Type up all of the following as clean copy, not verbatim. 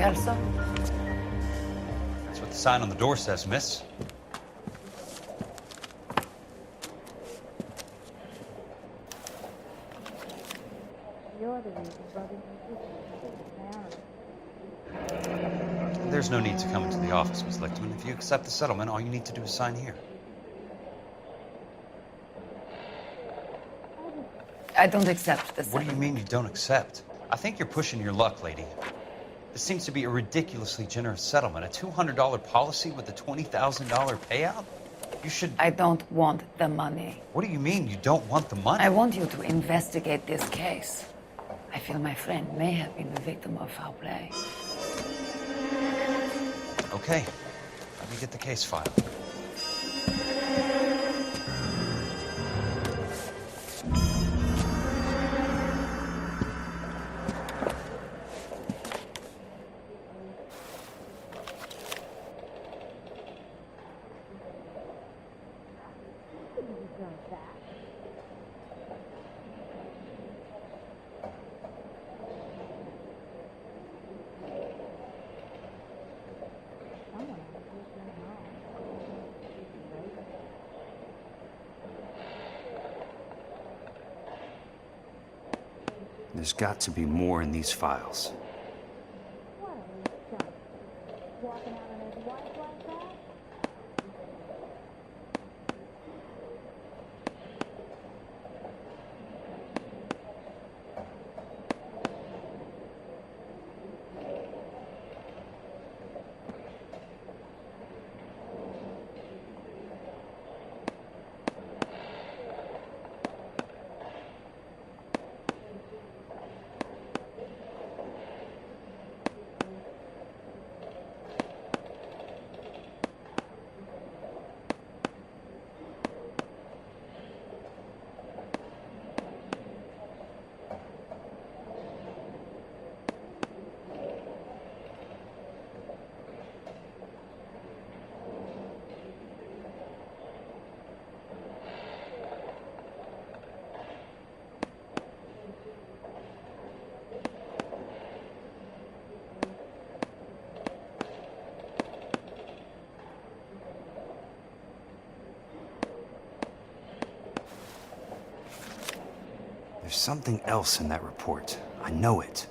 Kelso? That's what the sign on the door says, miss. There's no need to come into the office, Miss Lichtman. If you accept the settlement, all you need to do is sign here. I don't accept this. What do you mean you don't accept? I think you're pushing your luck, lady. This seems to be a ridiculously generous settlement. A $200 policy with a $20,000 payout? You should... I don't want the money. What do you mean you don't want the money? I want you to investigate this case. I feel my friend may have been the victim of foul play. Okay. Let me get the case file. There's got to be more in these files. There's something else in that report. I know it.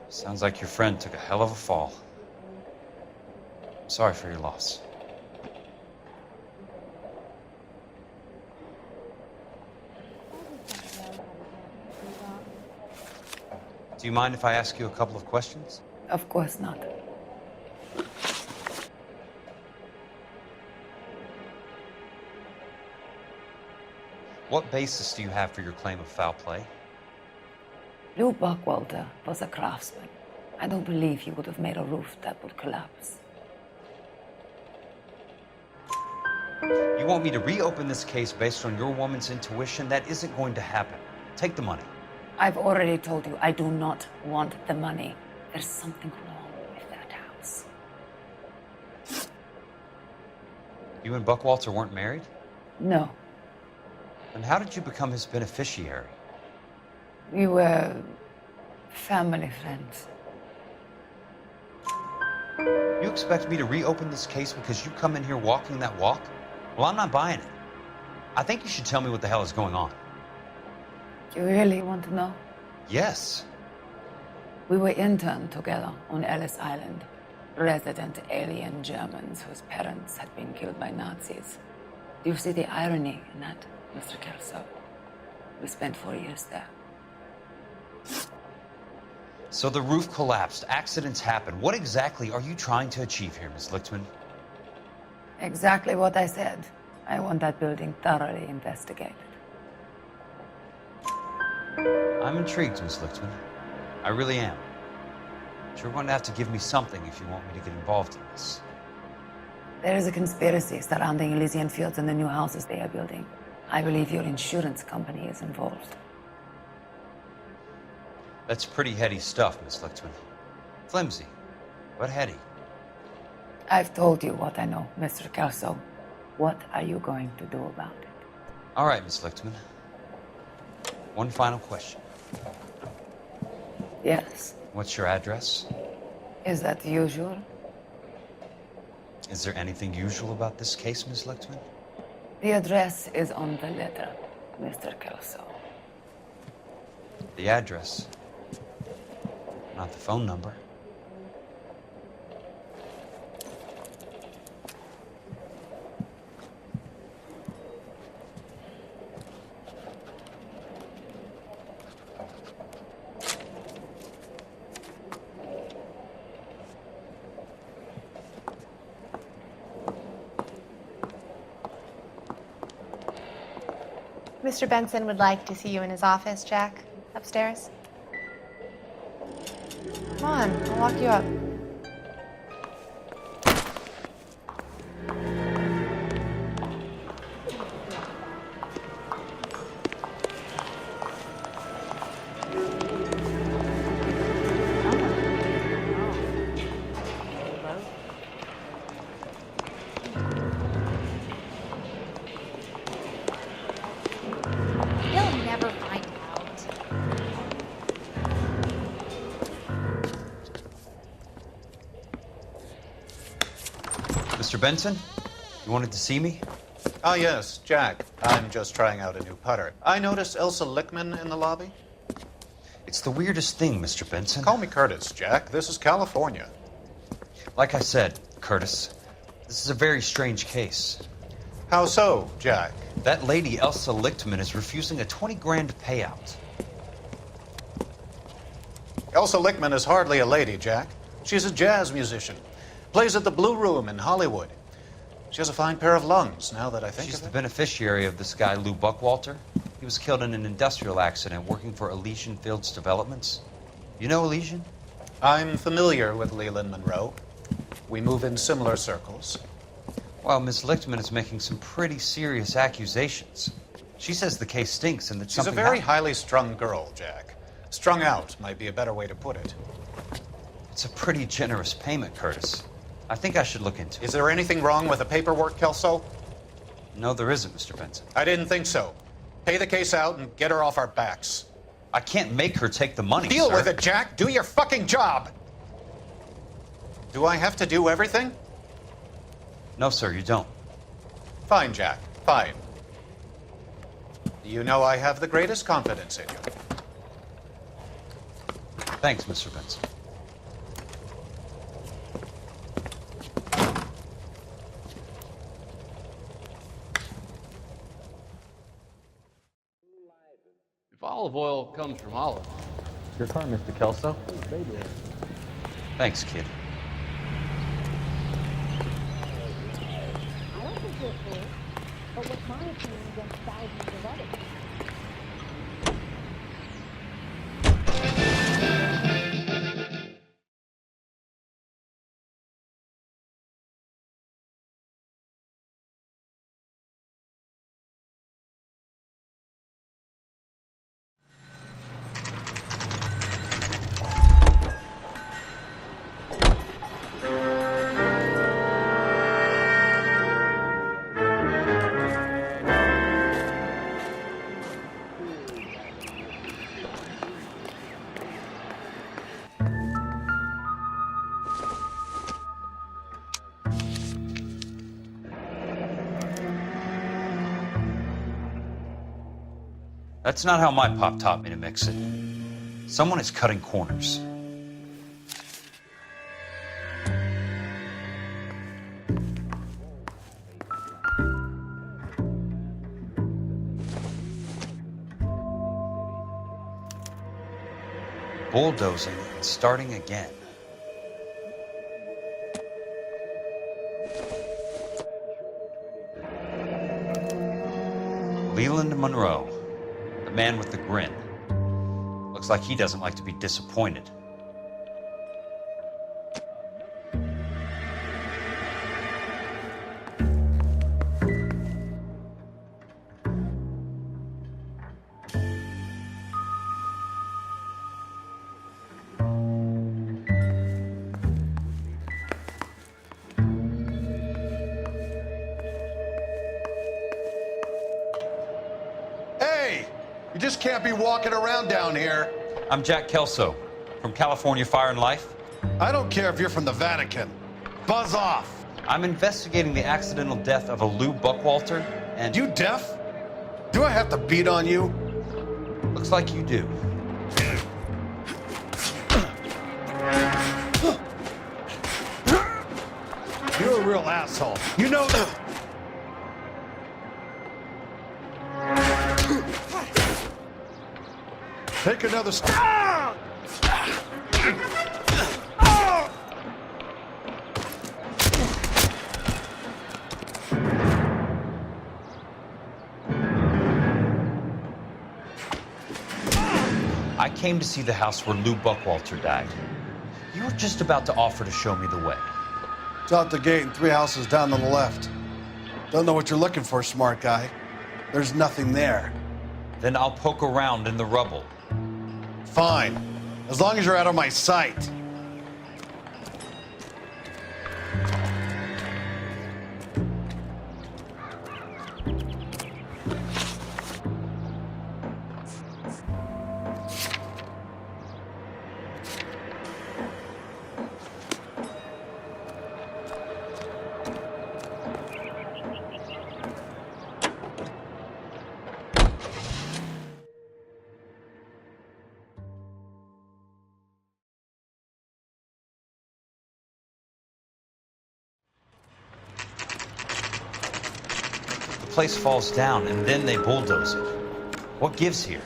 Sounds like your friend took a hell of a fall. I'm sorry for your loss. Do you mind if I ask you a couple of questions? Of course not. What basis do you have for your claim of foul play? Lou Buckwalter was a craftsman. I don't believe he would have made a roof that would collapse. You want me to reopen this case based on your woman's intuition? That isn't going to happen. Take the money. I've already told you I do not want the money. There's something wrong with that house. You and Buckwalter weren't married? No. Then how did you become his beneficiary? We were family friends. You expect me to reopen this case because you come in here walking that walk? Well, I'm not buying it. I think you should tell me what the hell is going on. You really want to know? Yes. We were interned together on Ellis Island. Resident alien Germans whose parents had been killed by Nazis. Do you see the irony in that, Mr. Kelso? We spent 4 years there. So the roof collapsed, accidents happen. What exactly are you trying to achieve here, Miss Lichtman? Exactly what I said. I want that building thoroughly investigated. I'm intrigued, Miss Lichtman. I really am. But you're going to have to give me something if you want me to get involved in this. There is a conspiracy surrounding Elysian fields and the new houses they are building. I believe your insurance company is involved. That's pretty heady stuff, Miss Lichtman. Flimsy, but heady. I've told you what I know, Mr. Kelso. What are you going to do about it? All right, Miss Lichtman. One final question. Yes. What's your address? Is that usual? Is there anything usual about this case, Miss Lichtman? The address is on the letter, Mr. Kelso. The address, not the phone number. Mr. Benson would like to see you in his office, Jack. Upstairs. Come on, I'll walk you up. He'll never find out. Mr. Benson, you wanted to see me? Ah, yes, Jack. I'm just trying out a new putter. I noticed Elsa Lichtman in the lobby. It's the weirdest thing, Mr. Benson. Call me Curtis, Jack. This is California. Like I said, Curtis, this is a very strange case. How so, Jack? That lady, Elsa Lichtman, is refusing a 20 grand payout. Elsa Lichtman is hardly a lady, Jack. She's a jazz musician. Plays at the Blue Room in Hollywood. She has a fine pair of lungs, now that I think She's of the it. beneficiary of this guy, Lou Buckwalter. He was killed in an industrial accident working for Elysian Fields Developments. You know Elysian? I'm familiar with Leland Monroe. We move in similar circles. Well, Miss Lichtman is making some pretty serious accusations. She says the case stinks and that She's a something very happened. highly strung girl, Jack. Strung out might be a better way to put it. It's a pretty generous payment, Curtis. I think I should look into it. Is there anything wrong with the paperwork, Kelso? No, there isn't, Mr. Benson. I didn't think so. Pay the case out and get her off our backs. I can't make her take the money, Deal sir. with it, Jack. Do your fucking job. Do I have to do everything? No, sir, you don't. Fine, Jack. Fine. You know I have the greatest confidence in you. Thanks, Mr. Benson. If olive oil comes from olive. Your car, Mr. Kelso. Thanks, kid. I don't think you're a fool, but what's my opinion against thousands of others? That's not how my pop taught me to mix it. Someone is cutting corners. bulldozing and starting again. Leland Monroe, the man with the grin. Looks like he doesn't like to be disappointed. You just can't be walking around down here. I'm Jack Kelso, from California Fire and Life. I don't care if you're from the Vatican. Buzz off. I'm investigating the accidental death of a Lou Buckwalter, and... You deaf? Do I have to beat on you? Looks like you do. You're a real asshole. You know... Take another step. I came to see the house where Lou Buckwalter died. You were just about to offer to show me the way. It's out the gate and 3 houses down on the left. Don't know what you're looking for, smart guy. There's nothing there. Then I'll poke around in the rubble. Fine, as long as you're out of my sight. The place falls down, and then they bulldoze it. What gives here?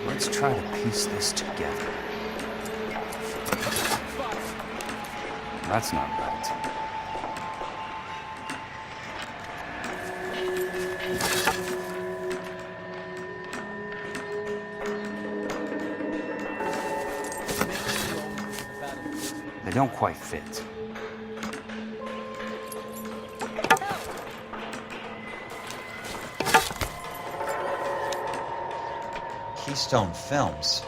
Let's try to piece this together. That's not right. They don't quite fit. Keystone Films.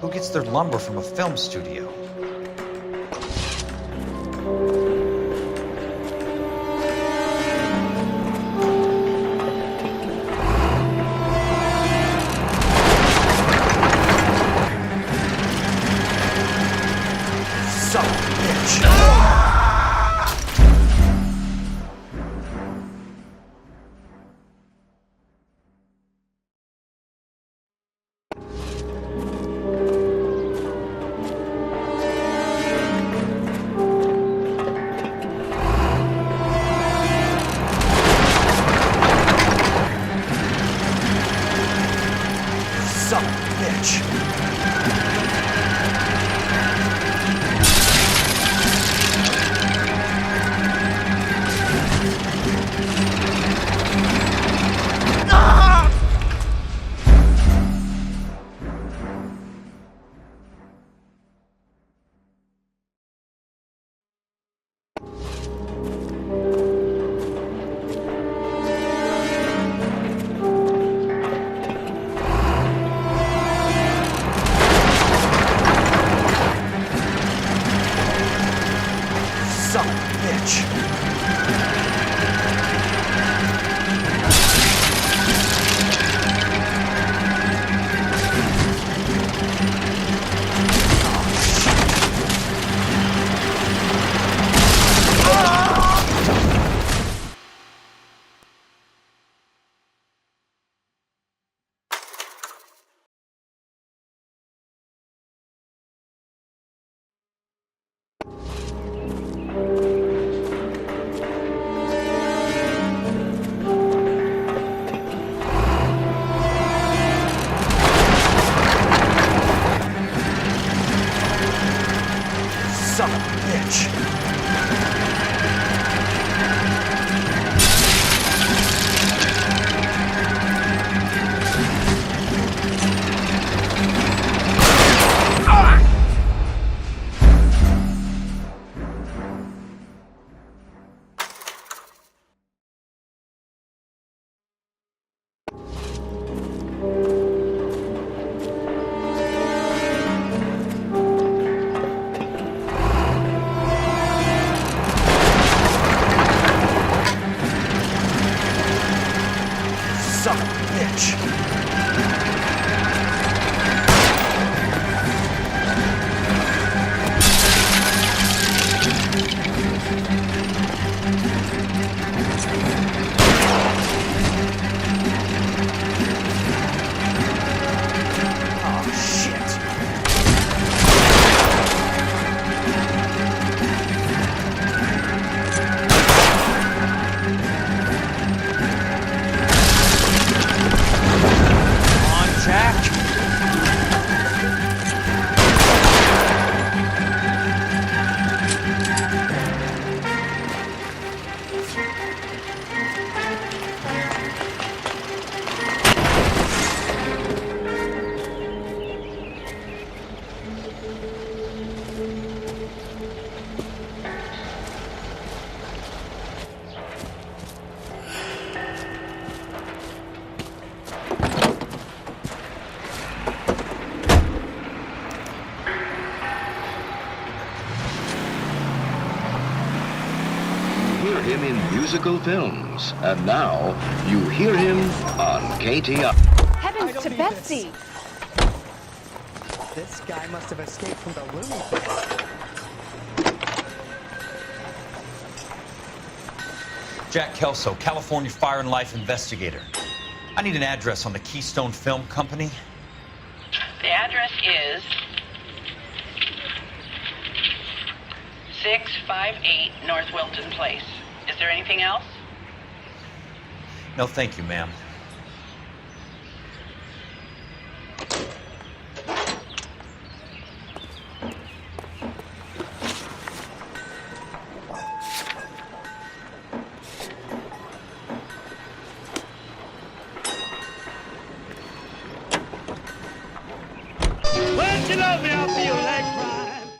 Who gets their lumber from a film studio? Son of a bitch! musical films. And now, you hear him on KTR. Heavens to Betsy! This guy must have escaped from the Looney Bin. Jack Kelso, California Fire and Life investigator. I need an address on the Keystone Film Company. The address is 658 North Wilton Place. Is there anything else? No, thank you, ma'am. When you love me, I feel like crying.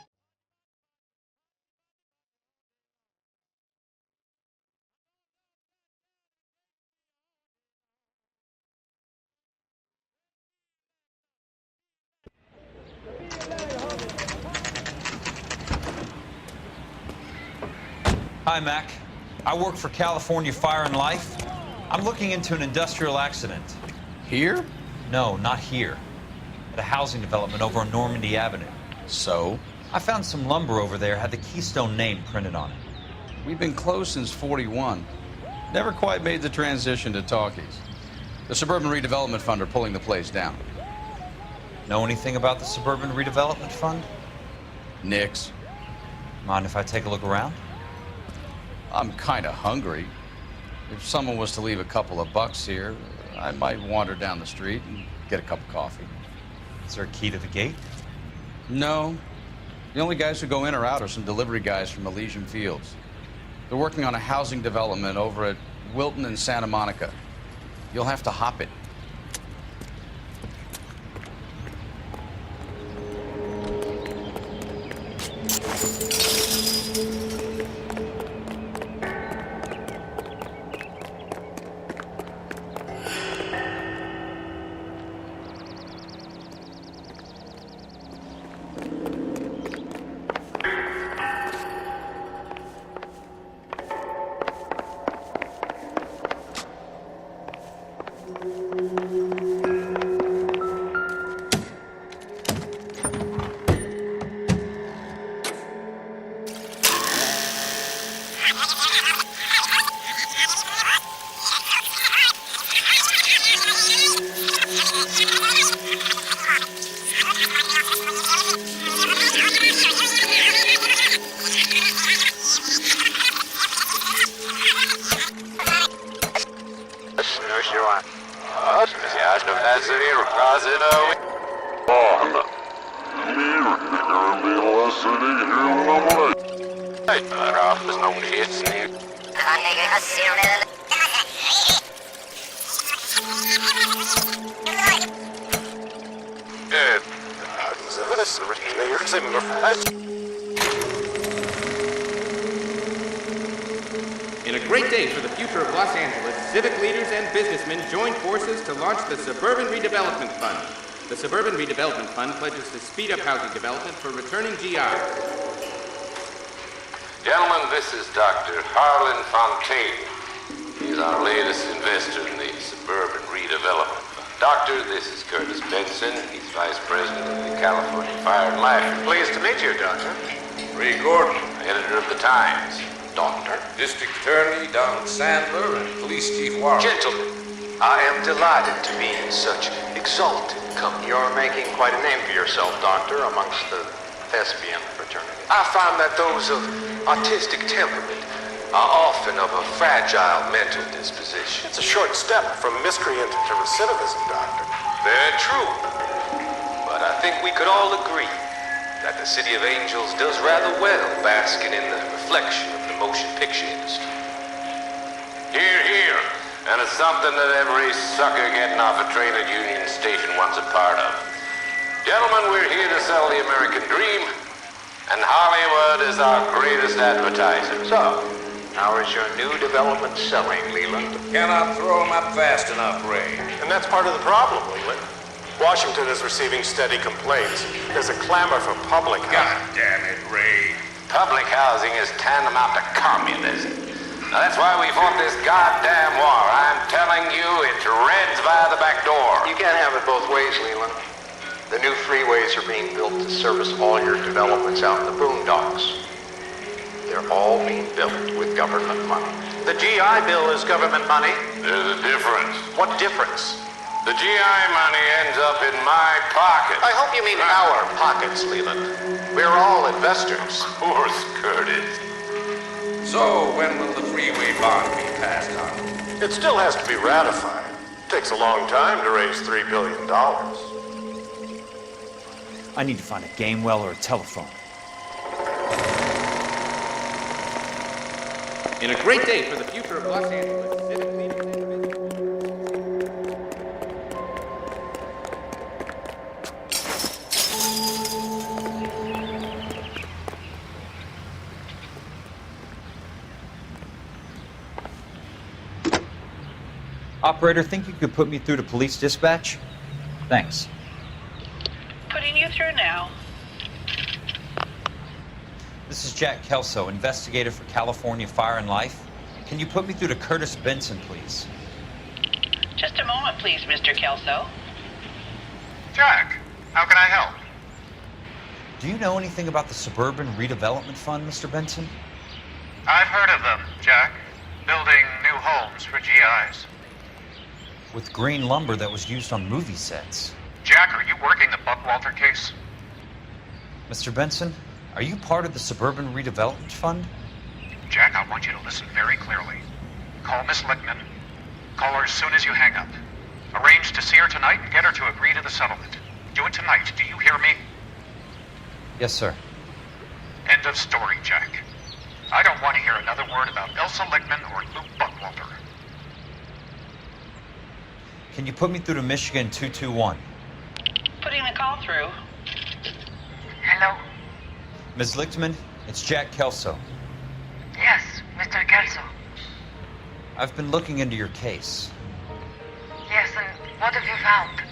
Hi, Mac. I work for California Fire and Life. I'm looking into an industrial accident. Here? No, not here. At a housing development over on Normandy Avenue. So? I found some lumber over there, had the Keystone name printed on it. We've been closed since '41. Never quite made the transition to talkies. The Suburban Redevelopment Fund are pulling the place down. Know anything about the Suburban Redevelopment Fund? Nix. Mind if I take a look around? I'm kind of hungry. If someone was to leave a couple of bucks here, I might wander down the street and get a cup of coffee. Is there a key to the gate? No. The only guys who go in or out are some delivery guys from Elysian Fields. They're working on a housing development over at Wilton and Santa Monica. You'll have to hop it. In a great day for the future of Los Angeles, civic leaders and businessmen joined forces to launch the Suburban Redevelopment Fund. The Suburban Redevelopment Fund pledges to speed up housing development for returning GIs. Gentlemen, this is Dr. Harlan Fontaine. He's our latest investor in the Suburban Redevelopment Fund. Doctor, this is Curtis Benson. He's Vice President of the California Fire and Life. Pleased to meet you, Doctor. Ray Gordon, editor of the Times. Doctor. District Attorney Donald Sandler and Police Chief Warren. Gentlemen, I am delighted to be in such exalted company. You're making quite a name for yourself, Doctor, amongst the thespian fraternity. I find that those of artistic temperament are often of a fragile mental disposition. It's a short step from miscreant to recidivism, Doctor. Very true. But I think we could all agree that the City of Angels does rather well basking in the reflection of the motion picture industry. Hear, hear. And it's something that every sucker getting off a train at Union Station wants a part of. Gentlemen, we're here to sell the American dream, and Hollywood is our greatest advertiser. So, how is your new development selling, Leland? Cannot throw them up fast enough, Ray. And that's part of the problem, Leland. Washington is receiving steady complaints. There's a clamor for public housing. God damn it, Ray. Public housing is tantamount to communism. Now, that's why we fought this goddamn war. I'm telling you, it's Reds via the back door. You can't have it both ways, Leland. The new freeways are being built to service all your developments out in the boondocks. They're all being built with government money. The GI Bill is government money. There's a difference. What difference? The GI money ends up in my pocket. I hope you mean our pockets, Leland. We're all investors. Of course, Curtis. So, when will the freeway bond be passed on? It still has to be ratified. Takes a long time to raise $3 billion. I need to find a game well or a telephone. In a great day for the future of Los Angeles, civic leaders and business. Operator, think you could put me through to police dispatch? Thanks. Putting you through now. This is Jack Kelso, investigator for California Fire and Life. Can you put me through to Curtis Benson, please? Just a moment, please, Mr. Kelso. Jack, how can I help? Do you know anything about the Suburban Redevelopment Fund, Mr. Benson? I've heard of them, Jack. Building new homes for GIs. With green lumber that was used on movie sets. Jack, are you working the Buckwalter case? Mr. Benson, are you part of the Suburban Redevelopment Fund? Jack, I want you to listen very clearly. Call Miss Lickman. Call her as soon as you hang up. Arrange to see her tonight and get her to agree to the settlement. Do it tonight. Do you hear me? Yes, sir. End of story, Jack. I don't want to hear another word about Elsa Lickman or Luke Buckwalter. Can you put me through to Michigan 221? Putting the call through. Hello? Ms. Lichtman, it's Jack Kelso. Yes, Mr. Kelso. I've been looking into your case. Yes, and what have you found?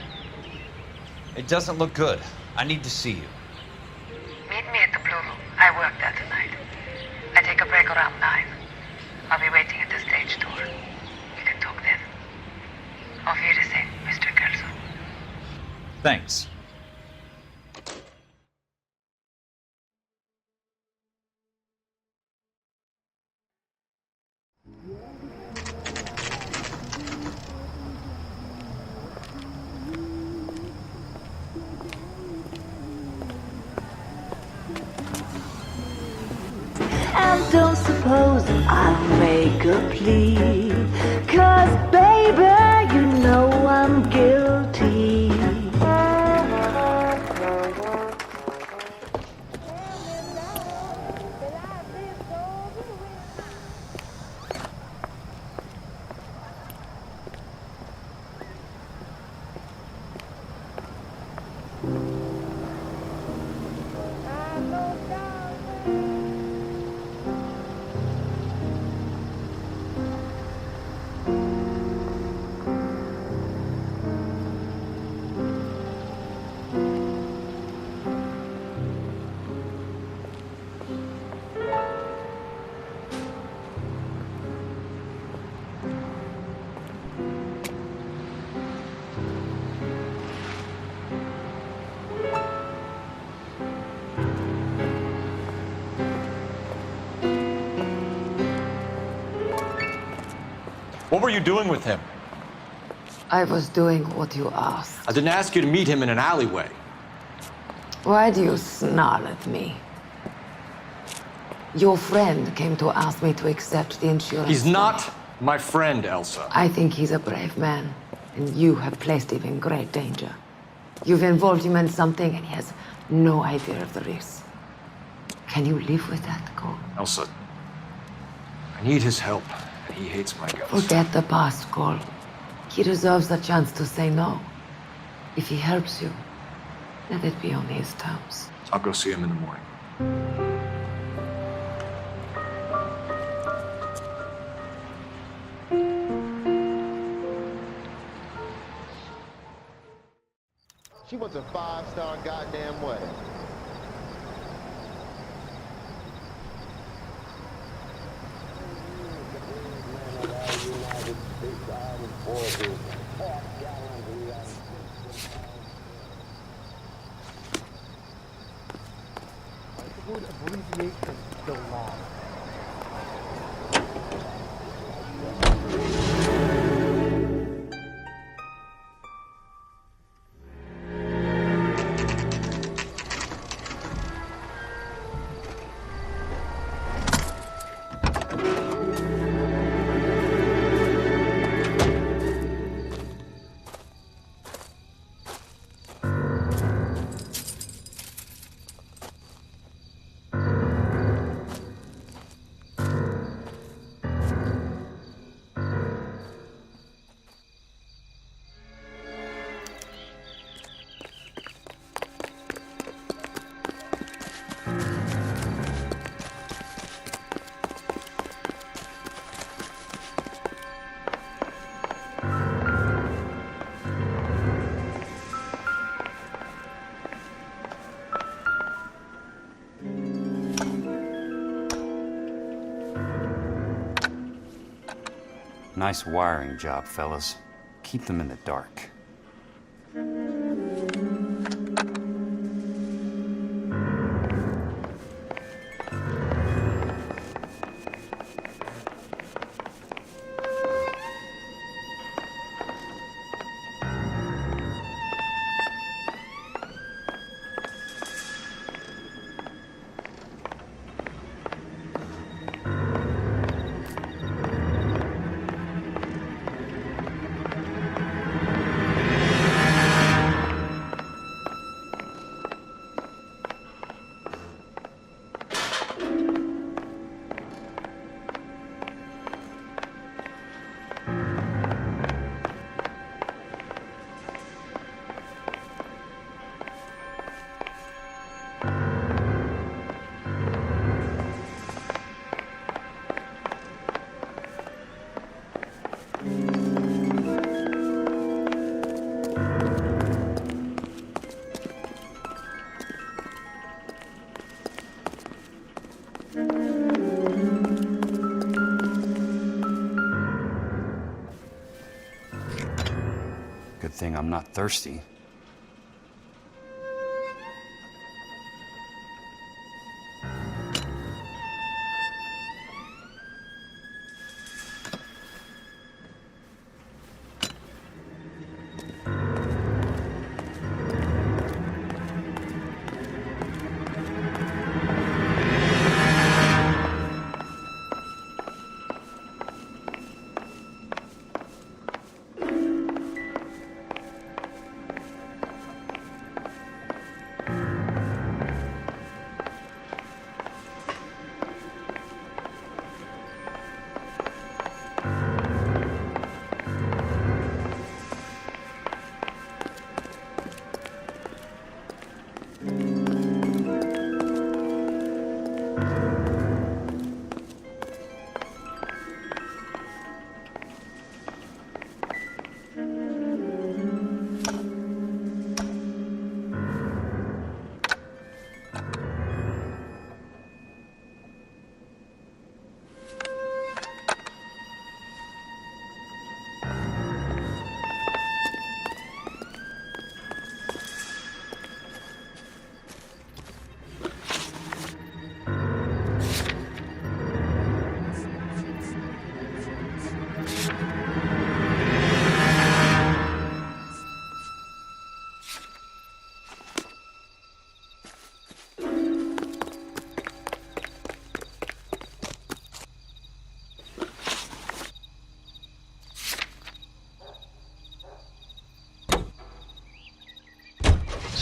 It doesn't look good. I need to see you. Meet me at the Blue Room. I work there tonight. I take a break around 9. I'll be waiting at the stage door. We can talk then. Auf Wiedersehen, Mr. Kelso. Thanks. And don't suppose I'll make a plea, 'cause baby, you know I'm guilty. What were you doing with him? I was doing what you asked. I didn't ask you to meet him in an alleyway. Why do you snarl at me? Your friend came to ask me to accept the insurance. He's not my friend, Elsa. I think he's a brave man, and you have placed him in great danger. You've involved him in something, and he has no idea of the risk. Can you live with that, Cole? Elsa, I need his help, and he hates my guts. Forget the past, Cole. He deserves a chance to say no. If he helps you, let it be on his terms. I'll go see him in the morning. She wants a 5-star goddamn wedding. The word abbreviation so long. Nice wiring job, fellas. Keep them in the dark. Good thing I'm not thirsty.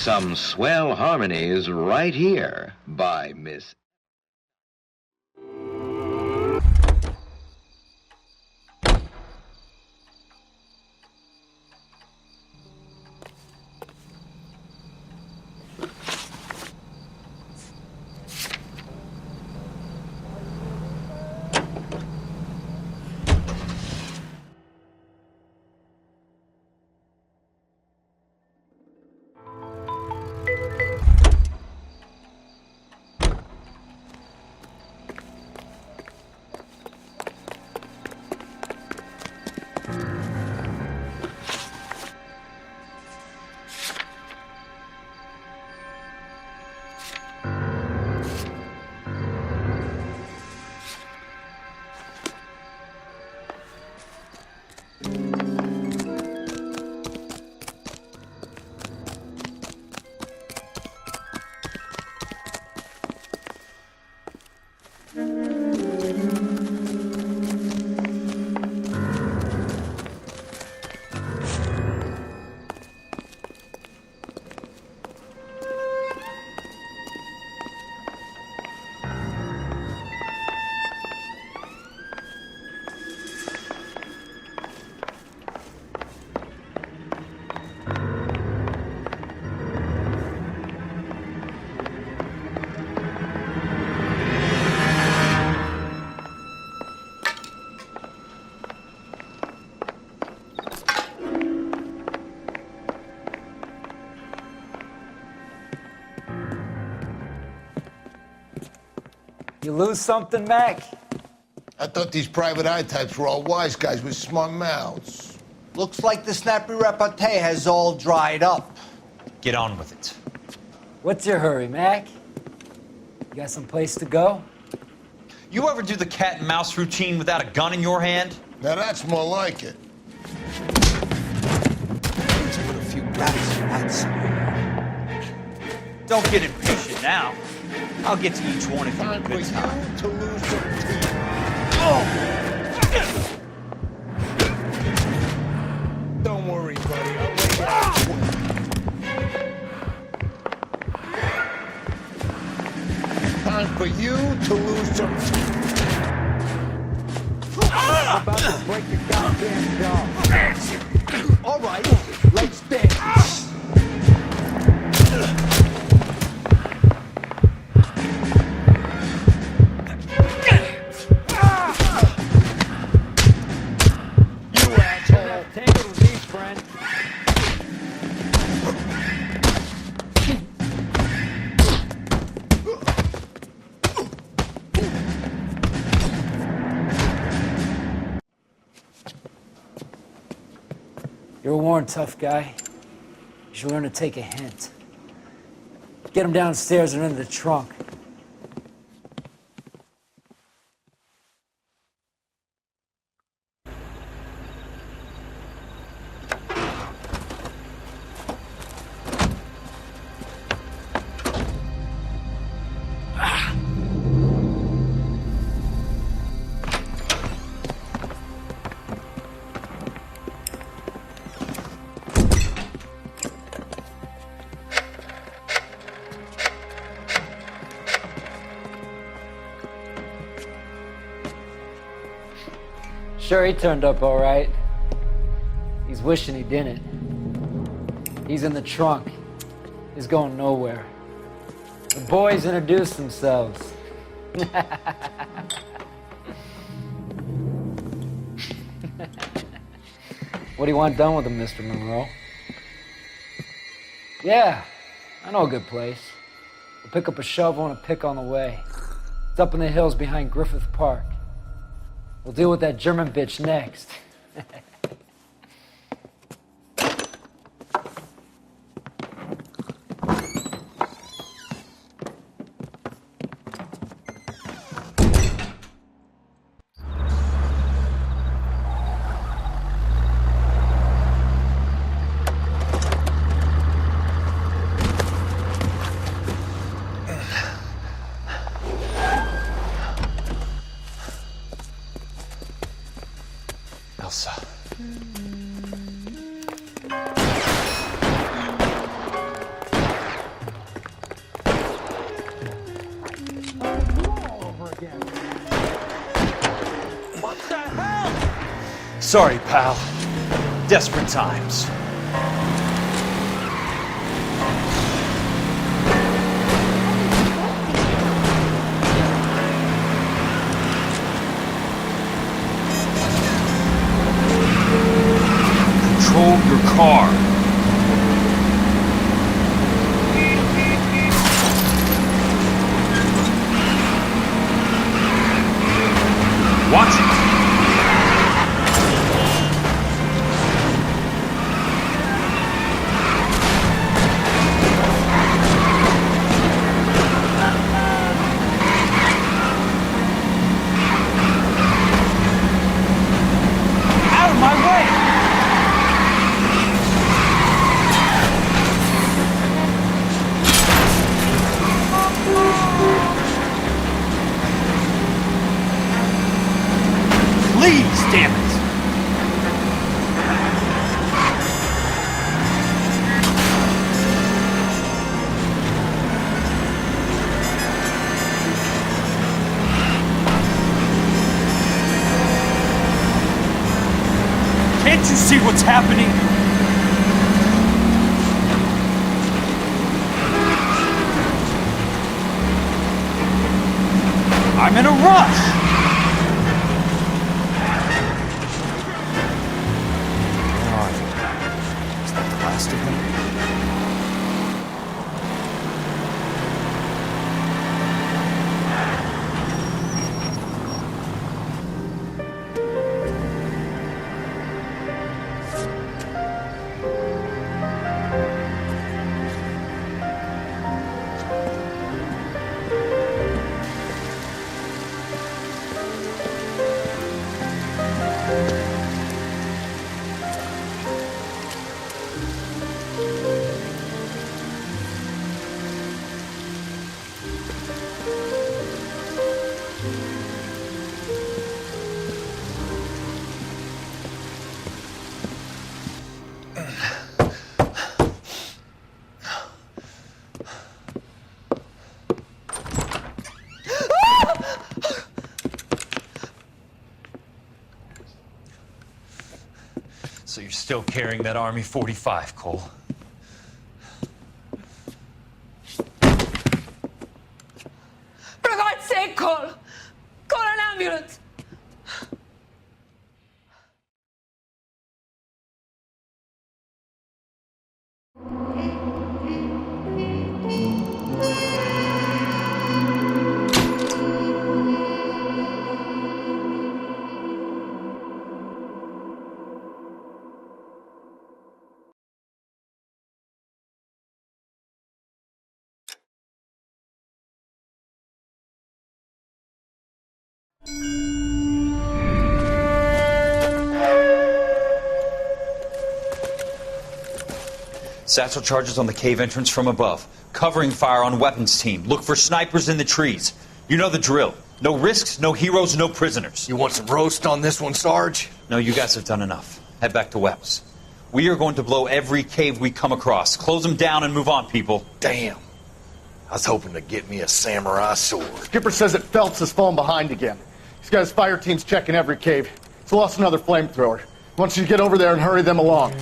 Some swell harmonies right here by Miss... You lose something, Mac? I thought these private eye types were all wise guys with smart mouths. Looks like the snappy repartee has all dried up. Get on with it. What's your hurry, Mac? You got some place to go? You ever do the cat and mouse routine without a gun in your hand? Now that's more like it. Let's put a few rats. Don't get impatient now. I'll get to each one of you in good time. To lose some teeth. Don't worry, buddy. Time for you to lose some teeth. I'm about to break the goddamn jaw. All right, let's dance. You're a worn, tough guy. You should learn to take a hint. Get him downstairs and into the trunk. Sure, he turned up all right. He's wishing he didn't. He's in the trunk. He's going nowhere. The boys introduced themselves. What do you want done with him, Mr. Monroe? Yeah, I know a good place. We'll pick up a shovel and a pick on the way. It's up in the hills behind Griffith Park. We'll deal with that German bitch next. Sorry, pal. Desperate times. Control your car. Watch it. Damn it! Can't you see what's happening? I'm in a rush! you're still carrying that Army 45, Cole. For God's sake, Cole! Call an ambulance! Satchel charges on the cave entrance from above. Covering fire on weapons team. Look for snipers in the trees. You know the drill. No risks, no heroes, no prisoners. You want some roast on this one, Sarge? No, you guys have done enough. Head back to Webb's. We are going to blow every cave we come across. Close them down and move on, people. Damn. I was hoping to get me a samurai sword. Skipper says that Phelps has fallen behind again. He's got his fire teams checking every cave. He's lost another flamethrower. He wants you to get over there and hurry them along.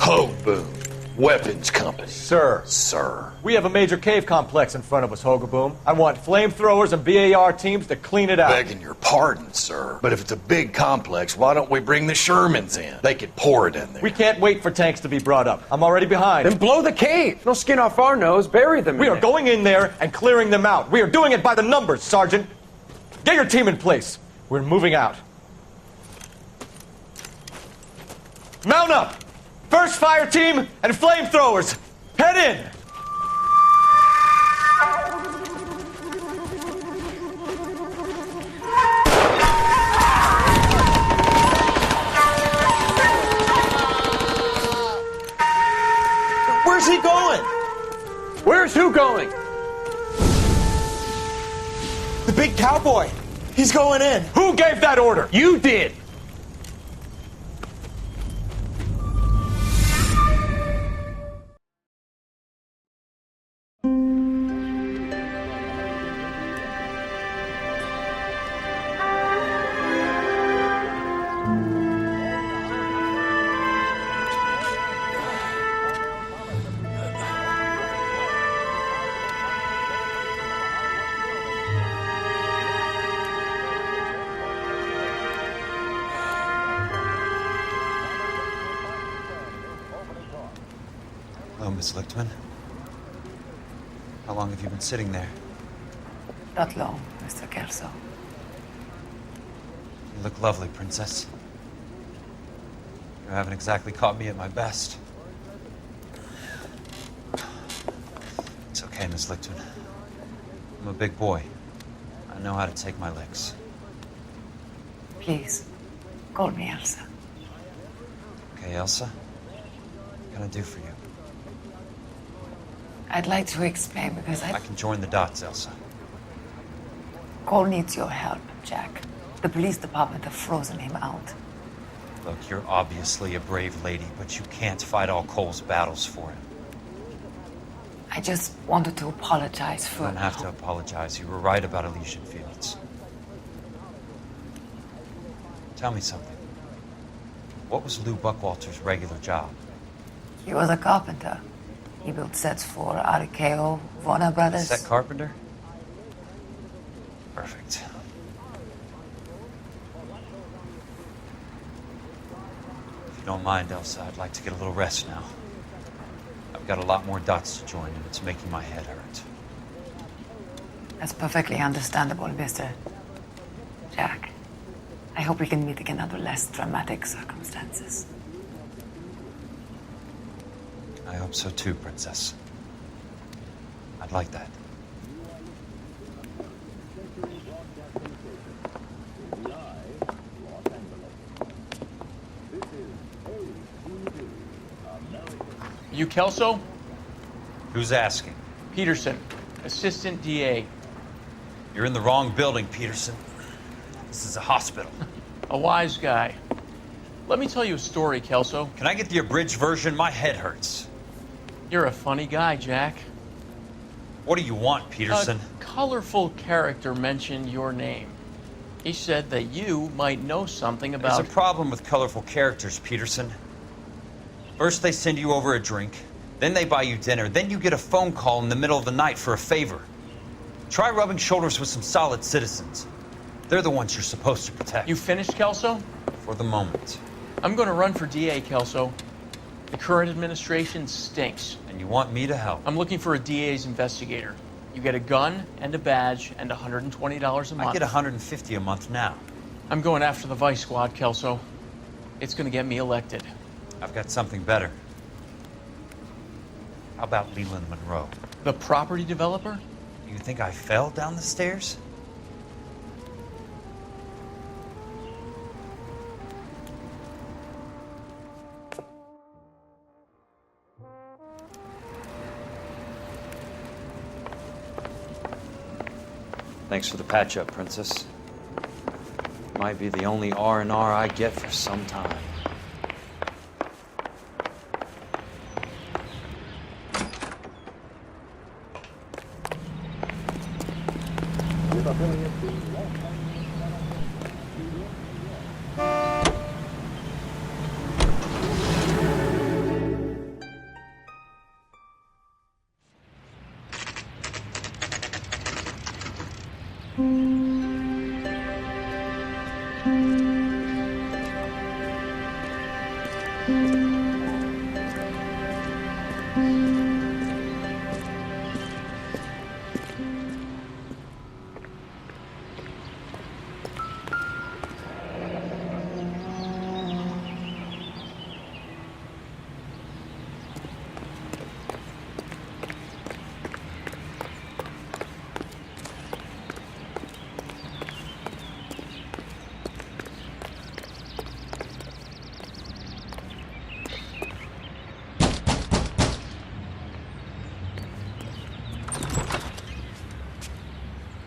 Ho, boom. Weapons compass. Sir. We have a major cave complex in front of us, Hogaboom. I want flamethrowers and BAR teams to clean it out. Begging your pardon, sir. But if it's a big complex, why don't we bring the Shermans in? They could pour it in there. We can't wait for tanks to be brought up. I'm already behind. Then blow the cave. No skin off our nose. Bury them. We are going in there and clearing them out. We are doing it by the numbers, Sergeant. Get your team in place. We're moving out. Mount up! First fire team and flamethrowers! Head in! Where's he going? Where's who going? The big cowboy. He's going in. Who gave that order? You did. Hello, Miss Lichtman. How long have you been sitting there? Not long, Mr. Kelso. You look lovely, Princess. You haven't exactly caught me at my best. It's okay, Miss Lichtman. I'm a big boy. I know how to take my licks. Please, call me Elsa. Okay, Elsa? What can I do for you? I'd like to explain because I can join the dots, Elsa. Cole needs your help, Jack. The police department have frozen him out. Look, you're obviously a brave lady, but you can't fight all Cole's battles for him. I just wanted to apologize for... You don't have to apologize. You were right about Elysian Fields. Tell me something. What was Lou Buckwalter's regular job? He was a carpenter. He built sets for RKO, Warner Brothers. Set carpenter? Perfect. If you don't mind, Elsa, I'd like to get a little rest now. I've got a lot more dots to join, and it's making my head hurt. That's perfectly understandable, Mr. Jack. I hope we can meet again under less dramatic circumstances. I hope so too, Princess. I'd like that. You Kelso? Who's asking? Peterson, Assistant DA. You're in the wrong building, Peterson. This is a hospital. A wise guy. Let me tell you a story, Kelso. Can I get the abridged version? My head hurts. You're a funny guy, Jack. What do you want, Peterson? A colorful character mentioned your name. He said that you might know something about... There's a problem with colorful characters, Peterson. First they send you over a drink, then they buy you dinner, then you get a phone call in the middle of the night for a favor. Try rubbing shoulders with some solid citizens. They're the ones you're supposed to protect. You finished, Kelso? For the moment. I'm going to run for DA, Kelso. The current administration stinks. And you want me to help? I'm looking for a DA's investigator. You get a gun and a badge and $120 a month. I get $150 a month now. I'm going after the Vice Squad, Kelso. It's going to get me elected. I've got something better. How about Leland Monroe? The property developer? You think I fell down the stairs? Thanks for the patch-up, Princess. Might be the only R&R I get for some time.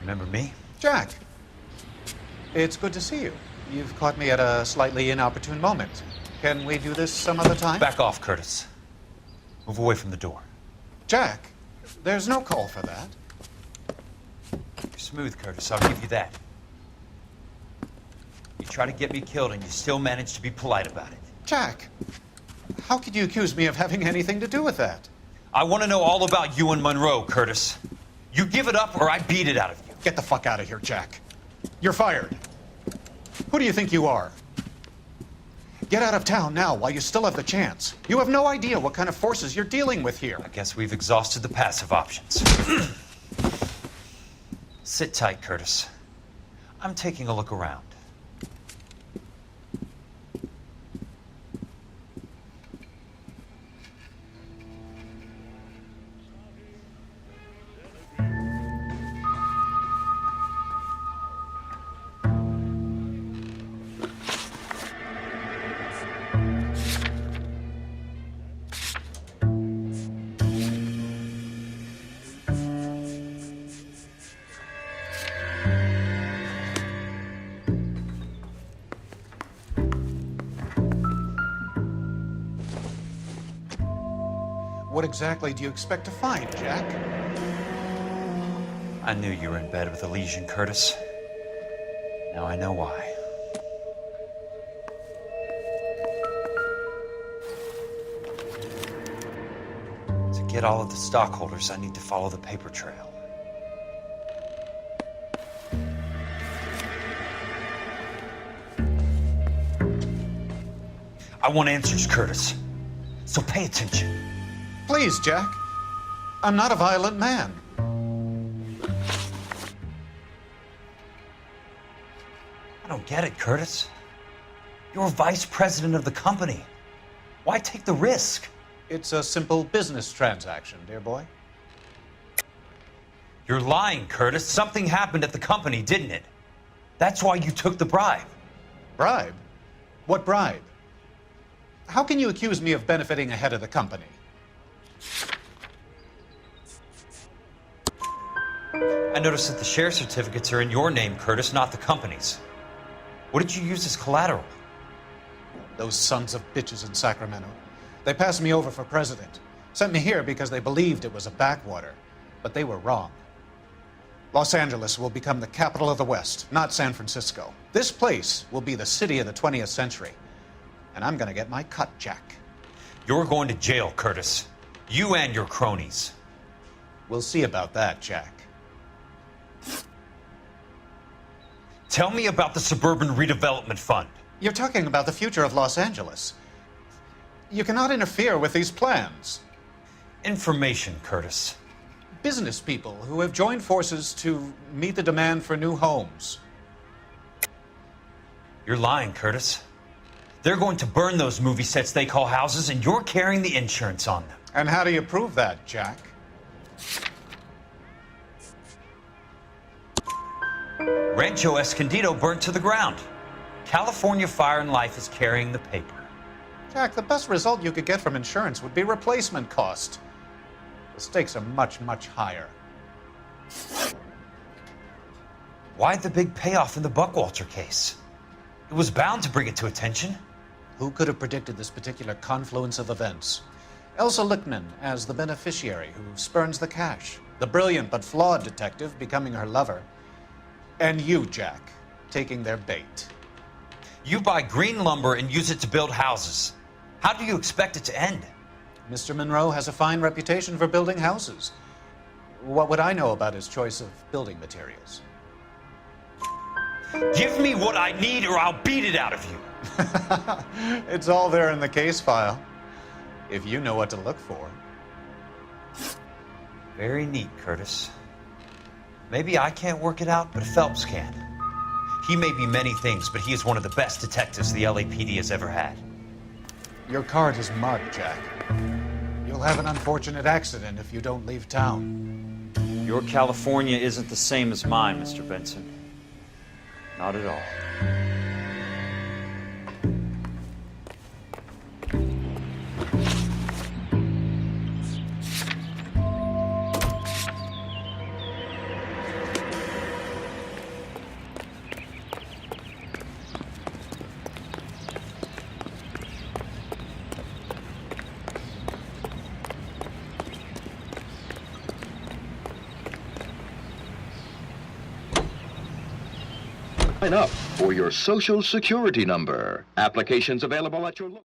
Remember me? Jack, it's good to see you. You've caught me at a slightly inopportune moment. Can we do this some other time? Back off, Curtis. Move away from the door. Jack, there's no call for that. You're smooth, Curtis. I'll give you that. You try to get me killed and you still manage to be polite about it. Jack, how could you accuse me of having anything to do with that? I want to know all about you and Monroe, Curtis. You give it up or I beat it out of you. Get the fuck out of here, Jack. You're fired. Who do you think you are? Get out of town now while you still have the chance. You have no idea what kind of forces you're dealing with here. I guess we've exhausted the passive options. Sit tight, Curtis. I'm taking a look around. What exactly do you expect to find, Jack? I knew you were in bed with Elysian, Curtis. Now I know why. To get all of the stockholders, I need to follow the paper trail. I want answers, Curtis. So pay attention. Please, Jack. I'm not a violent man. I don't get it, Curtis. You're vice president of the company. Why take the risk? It's a simple business transaction, dear boy. You're lying, Curtis. Something happened at the company, didn't it? That's why you took the bribe. Bribe? What bribe? How can you accuse me of benefiting ahead of the company? I noticed that the share certificates are in your name, Curtis, not the company's. What did you use as collateral? Those sons of bitches in Sacramento. They passed me over for president. Sent me here because they believed it was a backwater. but they were wrong. Los Angeles will become the capital of the West, not San Francisco. This place will be the city of the 20th century. And I'm gonna get my cut, Jack. You're going to jail, Curtis. You and your cronies. We'll see about that, Jack. Tell me about the Suburban Redevelopment Fund. You're talking about the future of Los Angeles. You cannot interfere with these plans. Information, Curtis. Business people who have joined forces to meet the demand for new homes. You're lying, Curtis. They're going to burn those movie sets they call houses, and you're carrying the insurance on them. And how do you prove that, Jack? Rancho Escondido burnt to the ground. California Fire and Life is carrying the paper. Jack, the best result you could get from insurance would be replacement cost. The stakes are much, much higher. Why the big payoff in the Buckwalter case? It was bound to bring it to attention. Who could have predicted this particular confluence of events? Elsa Lichtman as the beneficiary who spurns the cash. The brilliant but flawed detective becoming her lover. And you, Jack, taking their bait. You buy green lumber and use it to build houses. How do you expect it to end? Mr. Monroe has a fine reputation for building houses. What would I know about his choice of building materials? Give me what I need or I'll beat it out of you. It's all there in the case file, if you know what to look for. Very neat, Curtis. Maybe I can't work it out, but Phelps can. He may be many things, but he is one of the best detectives the LAPD has ever had. Your card is mud, Jack. You'll have an unfortunate accident if you don't leave town. Your California isn't the same as mine, Mr. Benson. Not at all. Sign up for your Social Security number. Applications available at your local.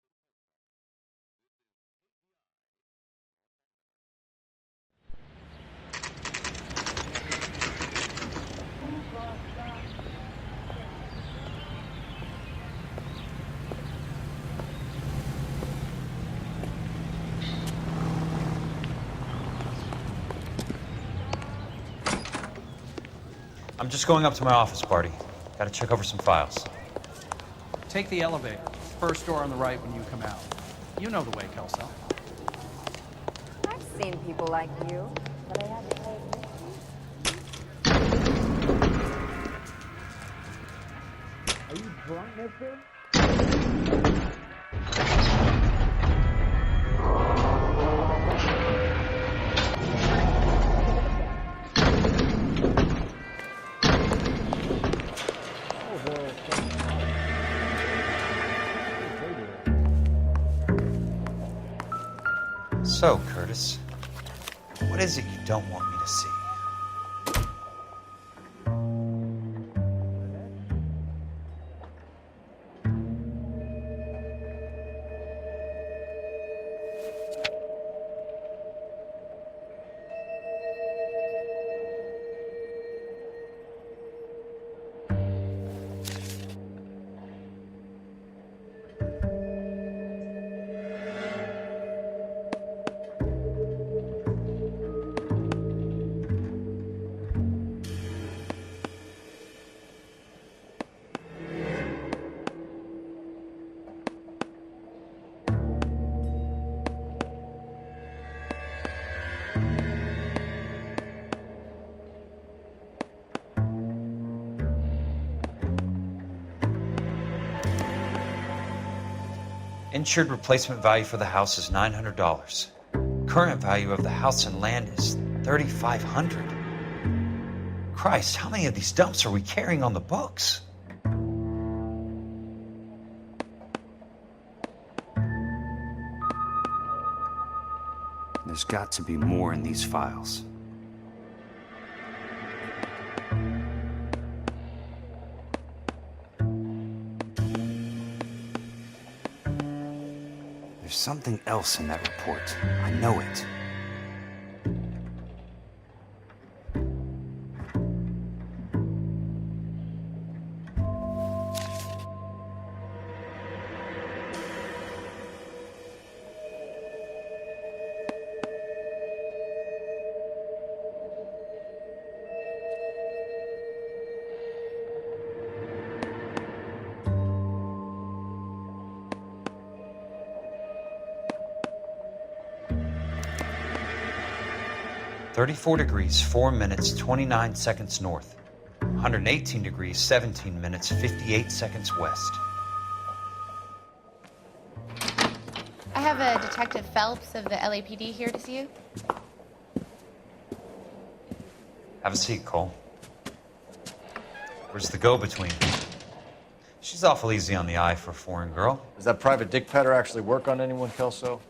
I'm just going up to my office, Barty. Gotta check over some files. Take the elevator. First door on the right when you come out. You know the way, Kelso. I've seen people like you, but I haven't paid Are you drunk, mister? So, Curtis, what is it you don't want me to see? Insured replacement value for the house is $900. Current value of the house and land is $3,500. Christ, how many of these dumps are we carrying on the books? There's got to be more in these files. something else in that report. I know it. (34 degrees, 4 minutes, 29 seconds north. 118 degrees, 17 minutes, 58 seconds west. I have a Detective Phelps of the LAPD here to see you. Have a seat, Cole. Where's the go-between? She's awful easy on the eye for a foreign girl. Does that private dick petter actually work on anyone, Kelso?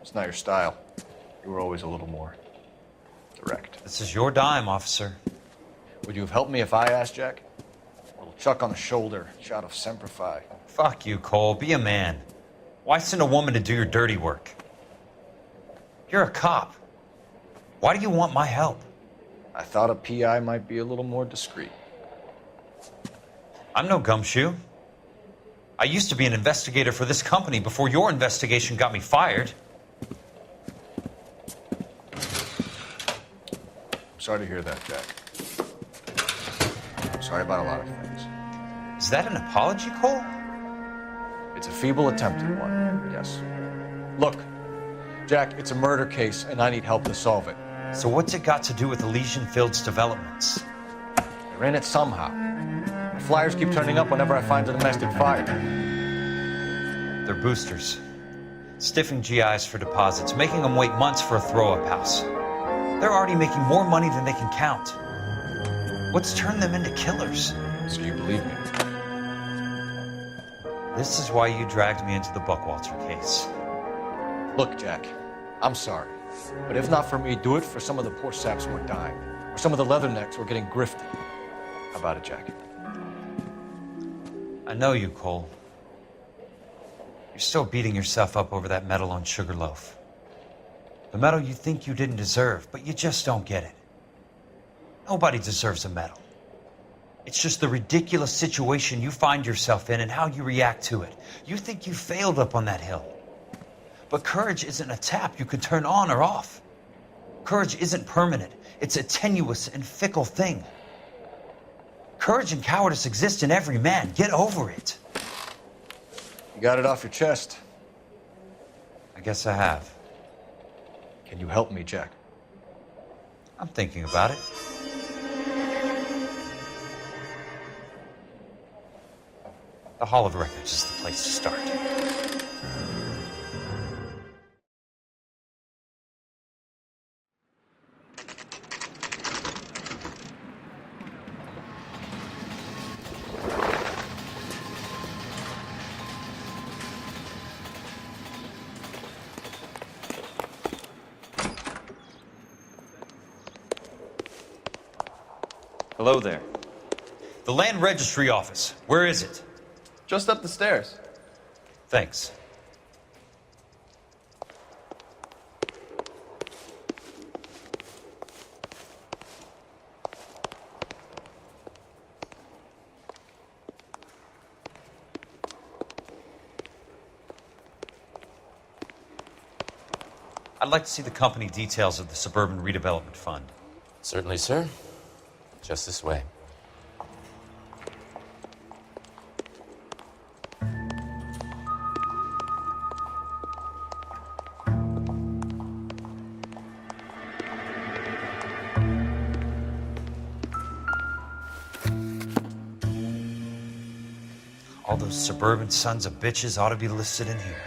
It's not your style. You were always a little more direct. This is your dime, officer. Would you have helped me if I asked, Jack? A little chuck on the shoulder, shot of Semper Fi. Fuck you, Cole. Be a man. Why send a woman to do your dirty work? You're a cop. Why do you want my help? I thought a PI might be a little more discreet. I'm no gumshoe. I used to be an investigator for this company before your investigation got me fired. Sorry to hear that, Jack. I'm sorry about a lot of things. Is that an apology, Cole? It's a feeble attempt at one, yes. Look, Jack, it's a murder case, and I need help to solve it. So what's it got to do with Elysian Field's developments? They're in it somehow. The flyers keep turning up whenever I find a domestic fire. They're boosters. Stiffing GIs for deposits, making them wait months for a throw-up house. They're already making more money than they can count. What's turned them into killers? So you believe me? This is why you dragged me into the Buckwalter case. Look, Jack, I'm sorry. But if not for me, do it for some of the poor saps who are dying. Or some of the leathernecks who are getting grifted. How about it, Jack? I know you, Cole. You're still beating yourself up over that medal on Sugarloaf. The medal you think you didn't deserve, but you just don't get it. Nobody deserves a medal. It's just the ridiculous situation you find yourself in and how you react to it. You think you failed up on that hill. But courage isn't a tap you can turn on or off. Courage isn't permanent. It's a tenuous and fickle thing. Courage and cowardice exist in every man. Get over it. You got it off your chest. I guess I have. Can you help me, Jack? I'm thinking about it. The Hall of Records is the place to start. Hello there. The Land Registry Office. Where is it? Just up the stairs. Thanks. I'd like to see the company details of the Suburban Redevelopment Fund. Certainly, sir. Just this way. All those suburban sons of bitches ought to be listed in here.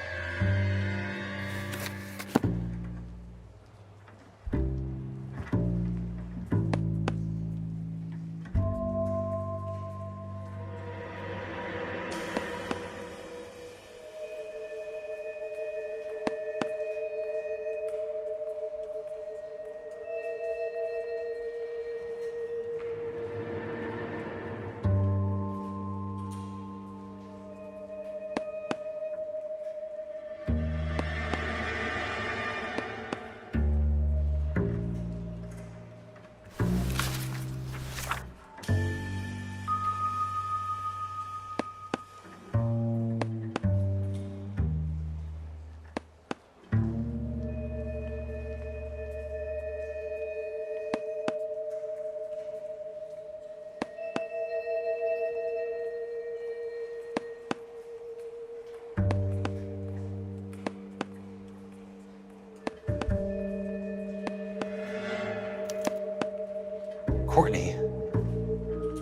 Courtney,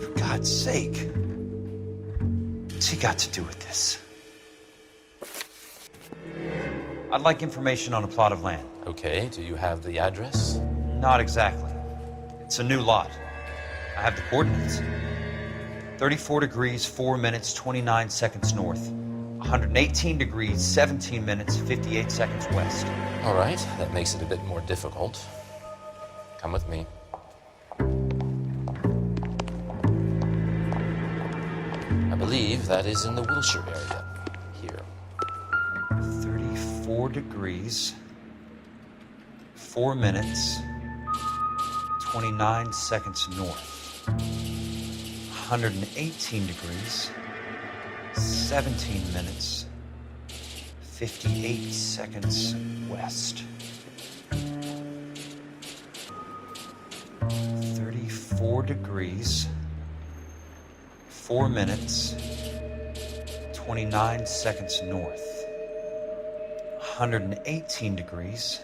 for God's sake, what's he got to do with this? I'd like information on a plot of land. Okay, do you have the address? Not exactly. It's a new lot. I have the coordinates. 34 degrees, 4 minutes, 29 seconds north. 118 degrees, 17 minutes, 58 seconds west. All right, that makes it a bit more difficult. Come with me. I believe that is in the Wilshire area. Here. 34 degrees, 4 minutes, 29 seconds north. 118 degrees, 17 minutes, 58 seconds west. 34 degrees, 4 minutes, 29 seconds north. 118 degrees,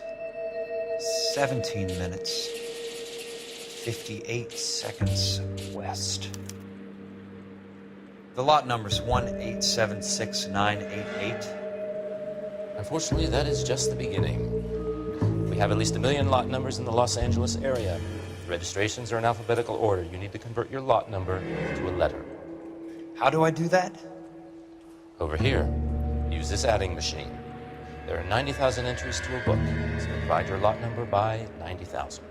17 minutes, 58 seconds west. The lot number's 1876988. Unfortunately, that is just the beginning. We have at least 1 million lot numbers in the Los Angeles area. Registrations are in alphabetical order. You need to convert your lot number to a letter. How do I do that? Over here, use this adding machine. There are 90,000 entries to a book, so divide your lot number by 90,000.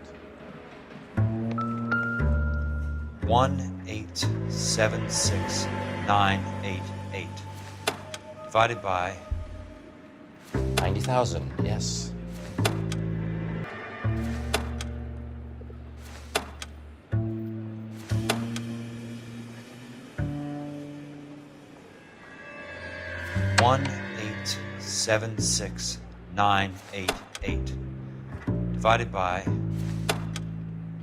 1876988 divided by 90,000, yes. One 1876988 divided by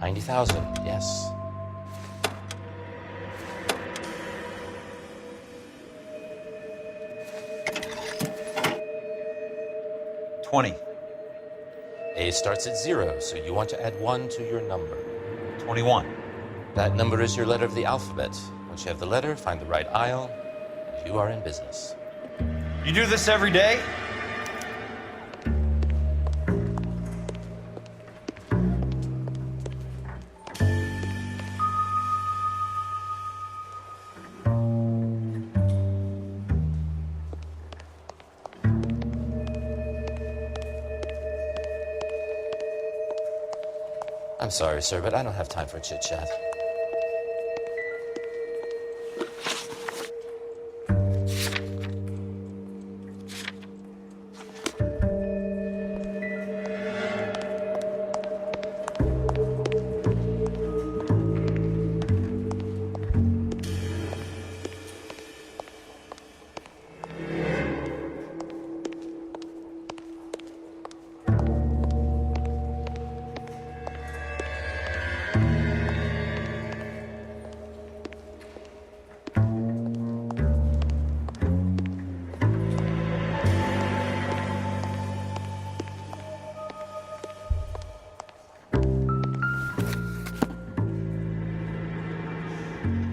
90,000, yes. $20. A starts at 0, so you want to add 1 to your number. 21. That number is your letter of the alphabet. Once you have the letter, find the right aisle, and you are in business. You do this every day? I'm sorry, sir, but I don't have time for chit-chat.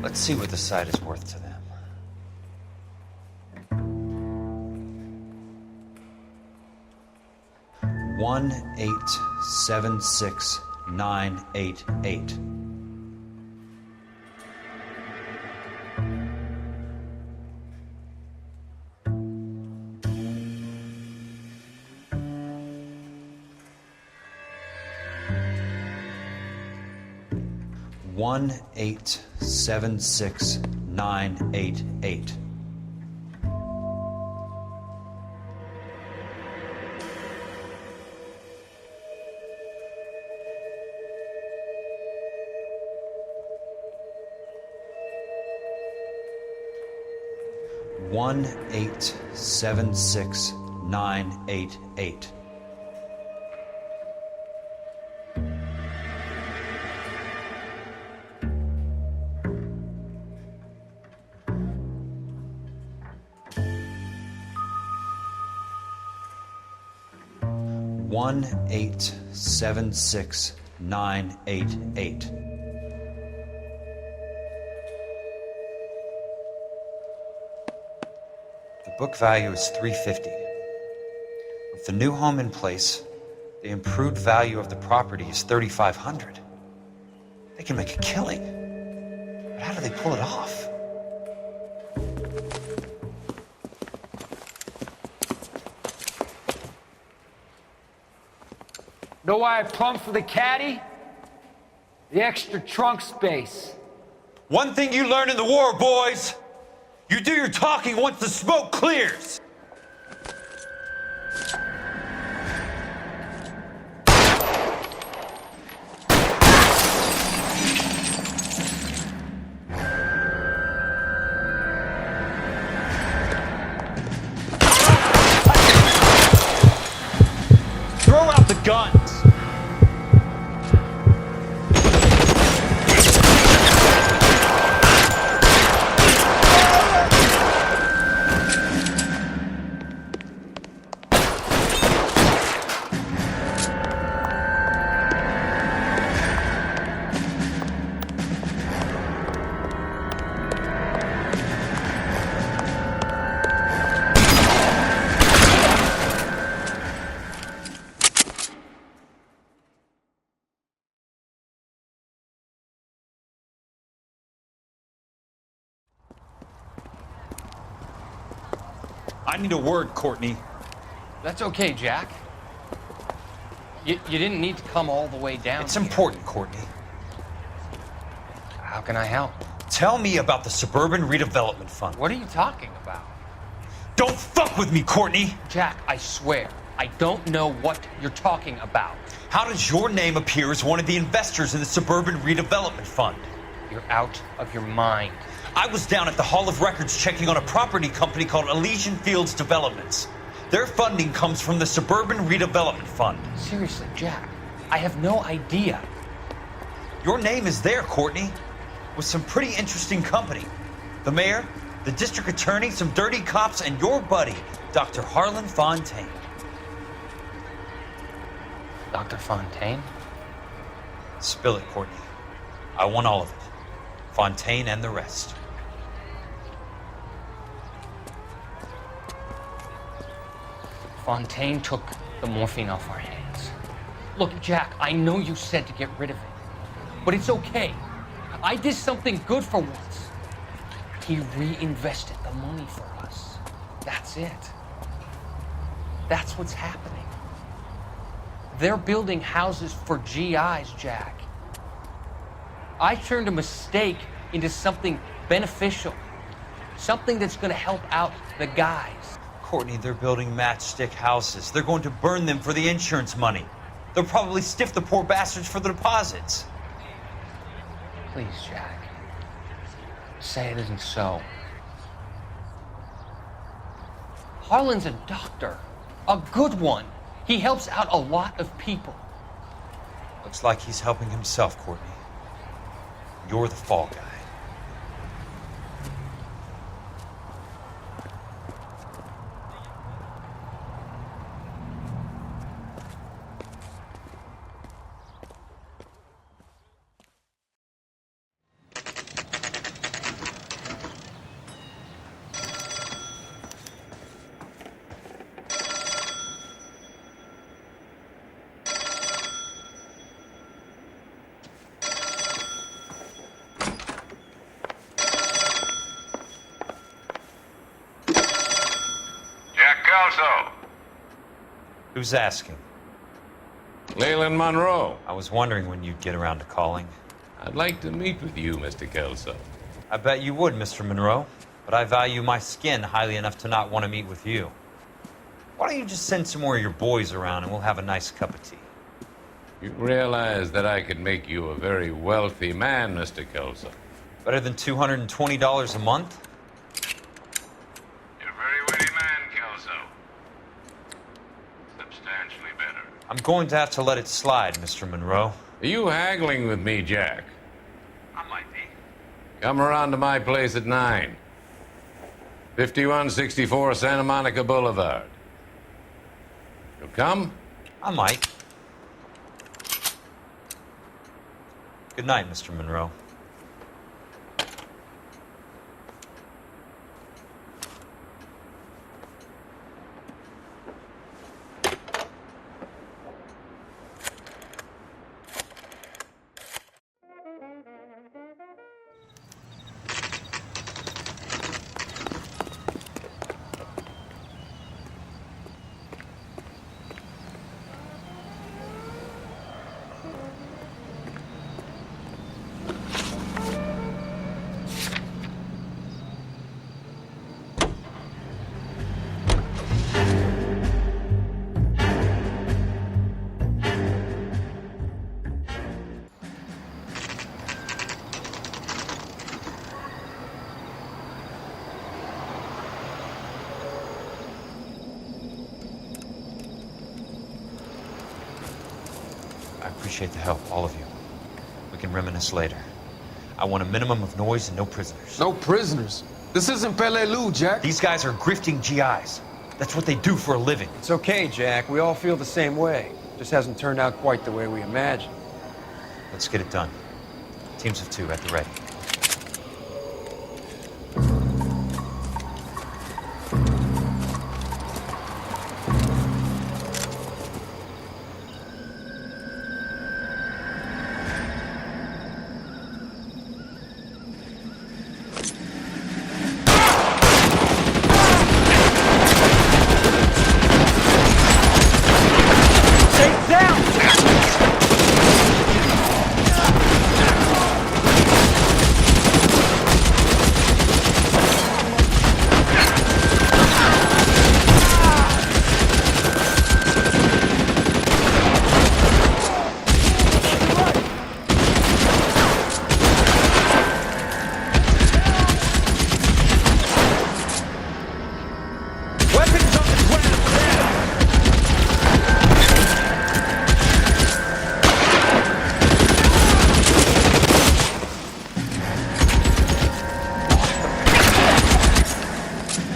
Let's see what the site is worth to them. $1876988. $1876988. $1876988. $1876988. Book value is $350. With the new home in place, the improved value of the property is $3,500. They can make a killing. But how do they pull it off? Know why I plumbed for the caddy? The extra trunk space. One thing you learn in the war, boys. You do your talking once the smoke clears. Throw out the guns. I need a word, Courtney. That's okay, Jack. You didn't need to come all the way down. It's important, Courtney. How can I help? Tell me about the Suburban Redevelopment Fund. What are you talking about? Don't fuck with me, Courtney! Jack, I swear, I don't know what you're talking about. How does your name appear as one of the investors in the Suburban Redevelopment Fund? You're out of your mind. I was down at the Hall of Records checking on a property company called Elysian Fields Developments. Their funding comes from the Suburban Redevelopment Fund. Seriously, Jack, I have no idea. Your name is there, Courtney, with some pretty interesting company. The mayor, the district attorney, some dirty cops, and your buddy, Dr. Harlan Fontaine. Dr. Fontaine? Spill it, Courtney. I want all of it. Fontaine and the rest. Fontaine took the morphine off our hands. Look, Jack, I know you said to get rid of it, but it's okay. I did something good for once. He reinvested the money for us. That's it. That's what's happening. They're building houses for GIs, Jack. I turned a mistake into something beneficial, something that's going to help out the guys. Courtney, they're building matchstick houses. They're going to burn them for the insurance money. They'll probably stiff the poor bastards for the deposits. Please, Jack. Say it isn't so. Harlan's a doctor. A good one. He helps out a lot of people. Looks like he's helping himself, Courtney. You're the fall guy. Who's asking? Leyland Monroe. I was wondering when you'd get around to calling. I'd like to meet with you, Mr. Kelso. I bet you would, Mr. Monroe. But I value my skin highly enough to not want to meet with you. Why don't you just send some more of your boys around and we'll have a nice cup of tea? You realize that I could make you a very wealthy man, Mr. Kelso. Better than $220 a month? You're a very witty man, Kelso. Substantially better. I'm going to have to let it slide, Mr. Monroe. Are you haggling with me, Jack? I might be. Come around to my place at 9. 5164 Santa Monica Boulevard. You'll come? I might. Good night, Mr. Monroe. appreciate the help, all of you. We can reminisce later. I want a minimum of noise and no prisoners. No prisoners? This isn't Pelelu, Jack. These guys are grifting GIs. That's what they do for a living. It's okay, Jack. We all feel the same way. Just hasn't turned out quite the way we imagined. Let's get it done. Teams of 2 at the ready.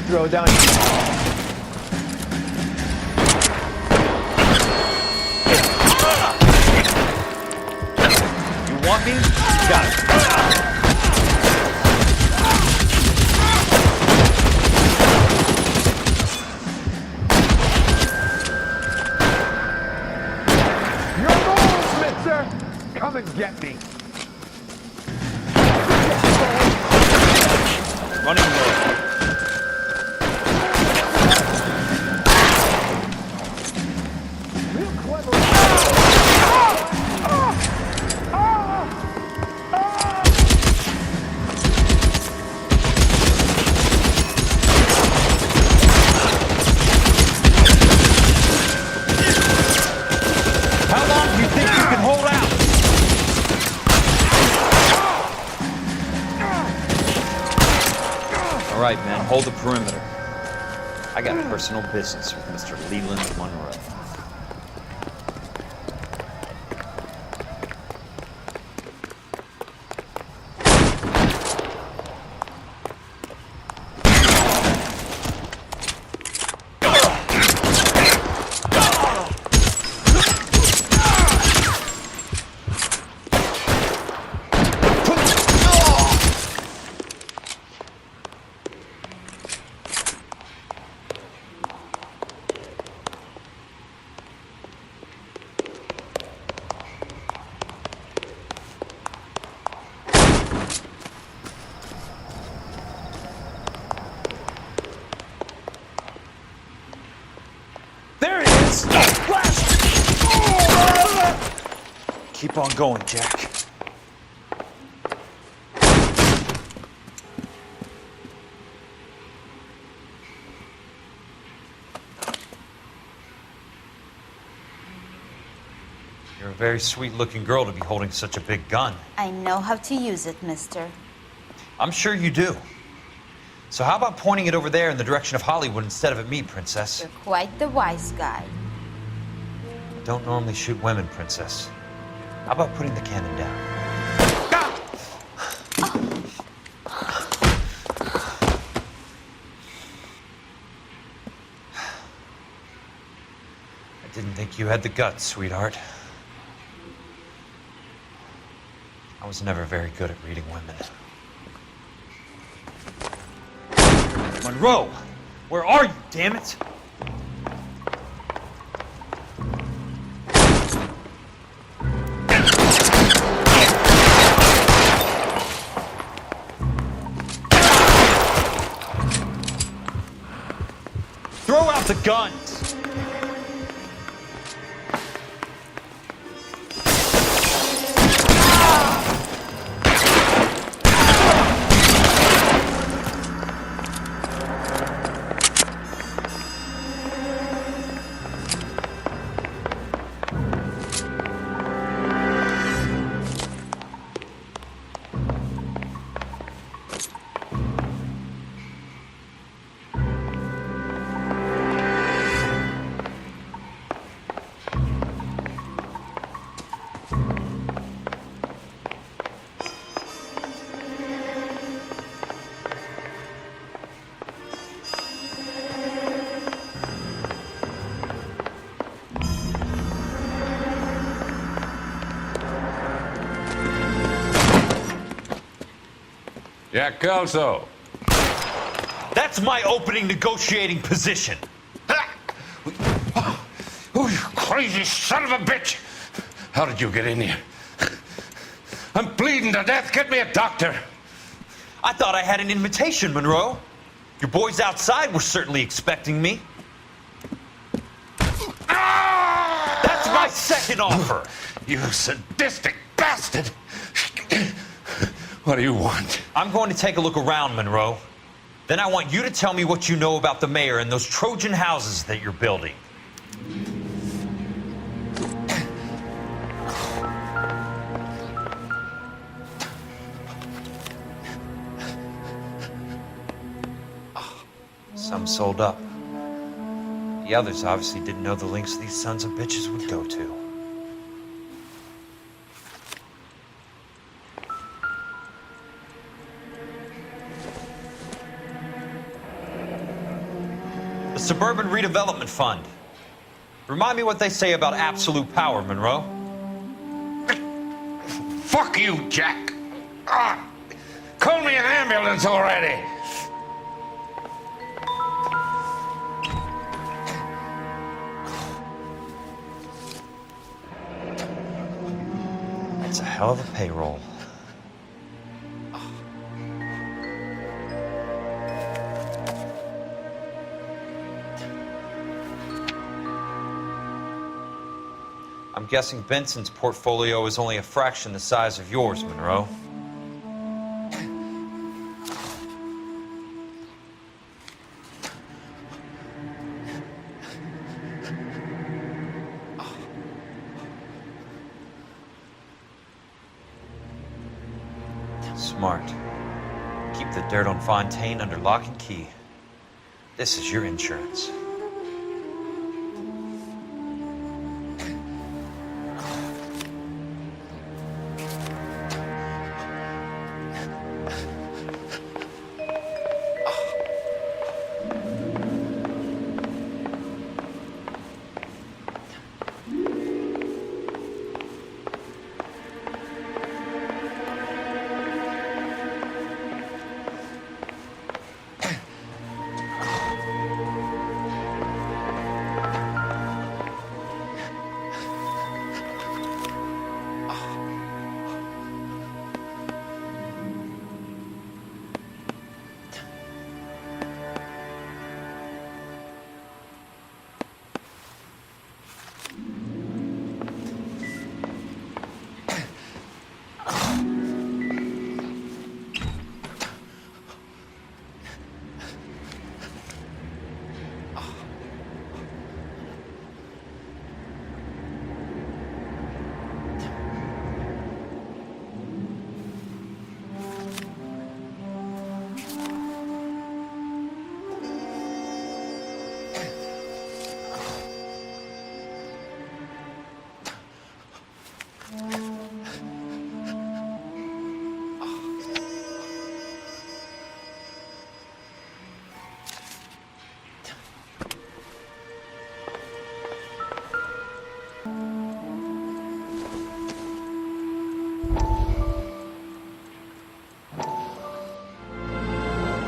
Throw down. You want me? You got it. Your balls, mister! Come and get me. Running low. All right, men, hold the perimeter. I got personal business with Mr. Leland Monroe. Keep on going, Jack. You're a very sweet-looking girl to be holding such a big gun. I know how to use it, mister. I'm sure you do. So how about pointing it over there in the direction of Hollywood instead of at me, Princess? You're quite the wise guy. I don't normally shoot women, Princess. How about putting the cannon down? I didn't think you had the guts, sweetheart. I was never very good at reading women. Monroe! Where are you, damn it? Throw out the guns! Jack Kelso. That's my opening negotiating position. Oh, you crazy son of a bitch! How did you get in here? I'm bleeding to death. Get me a doctor. I thought I had an invitation, Monroe. Your boys outside were certainly expecting me. That's my second offer. You sadistic bastard! What do you want? I'm going to take a look around, Monroe. Then I want you to tell me what you know about the mayor and those Trojan houses that you're building. Some sold up. The others obviously didn't know the lengths these sons of bitches would go to. The Suburban Redevelopment Fund. Remind me what they say about absolute power, Monroe. Fuck you, Jack. Call me an ambulance already. That's a hell of a payroll. I'm guessing Benson's portfolio is only a fraction the size of yours, Monroe. Smart. Keep the dirt on Fontaine under lock and key. This is your insurance.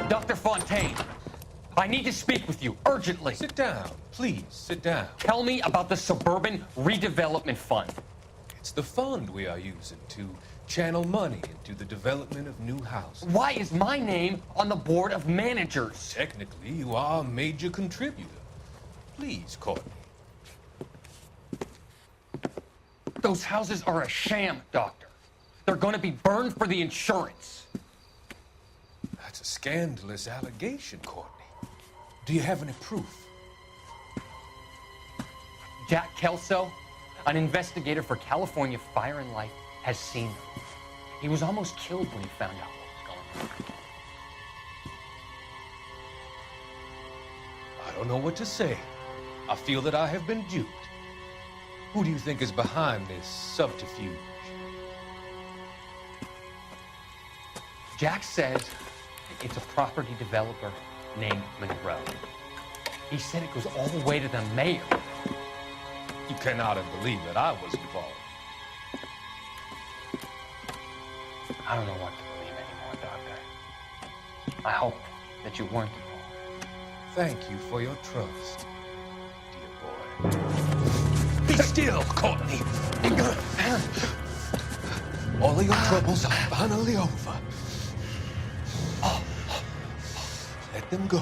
Dr. Fontaine, I need to speak with you urgently. Sit down, please, sit down. Tell me about the Suburban Redevelopment Fund. It's the fund we are using to channel money into the development of new houses. Why is my name on the board of managers? Technically, you are a major contributor. Please, Courtney. Those houses are a sham, Doctor. They're going to be burned for the insurance. That's a scandalous allegation, Courtney. Do you have any proof? Jack Kelso, an investigator for California Fire and Life, has seen them. He was almost killed when he found out what was going on. I don't know what to say. I feel that I have been duped. Who do you think is behind this subterfuge? Jack says it's a property developer named Monroe. He said it goes all the way to the mayor. You cannot believe that I was involved. I don't know what to believe anymore, Doctor. I hope that you weren't. Thank you for your trust, dear boy. Be still, Courtney. All of your troubles are finally over. Let them go.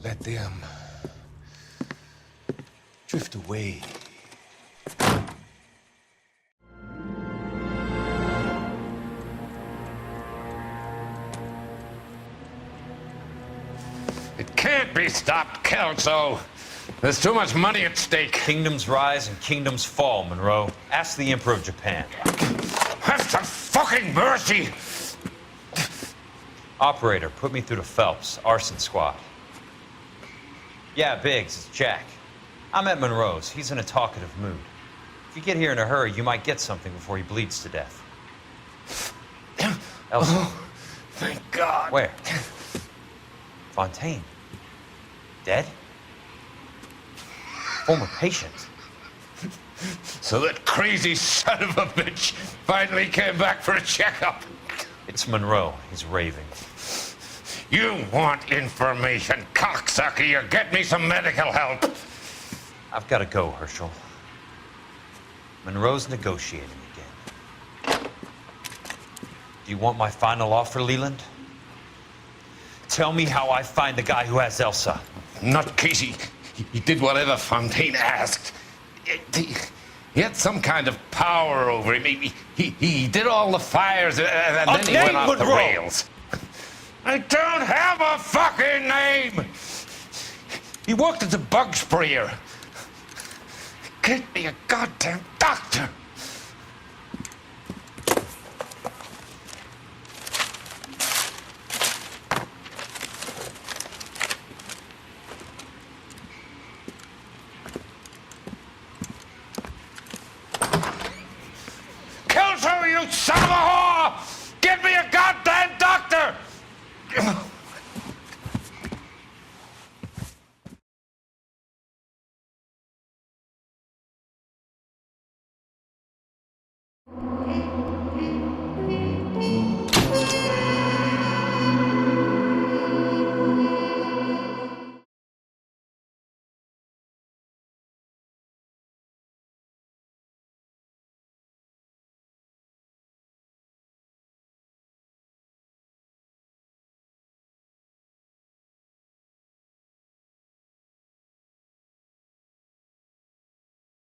Let them drift away. It can't be stopped, Kelso. There's too much money at stake. Kingdoms rise and kingdoms fall, Monroe. Ask the Emperor of Japan. Have some fucking mercy! Operator, put me through to Phelps, arson squad. Yeah, Biggs, it's Jack. I'm at Monroe's. He's in a talkative mood. If you get here in a hurry, you might get something before he bleeds to death. Elsa. Oh, thank God. Where? Fontaine. Dead? Former patient. So that crazy son of a bitch finally came back for a checkup. It's Monroe. He's raving. You want information, cocksucker. You get me some medical help. I've got to go, Herschel. Monroe's negotiating again. Do you want my final offer, Leland? Tell me how I find the guy who has Elsa. Nutcase, he did whatever Fontaine asked. He had some kind of power over him. He did all the fires, and then he went off the rails. I don't have a fucking name! He worked as a bug sprayer. Get me a goddamn doctor! Kelso, you son of a whore! Get me a goddamn doctor!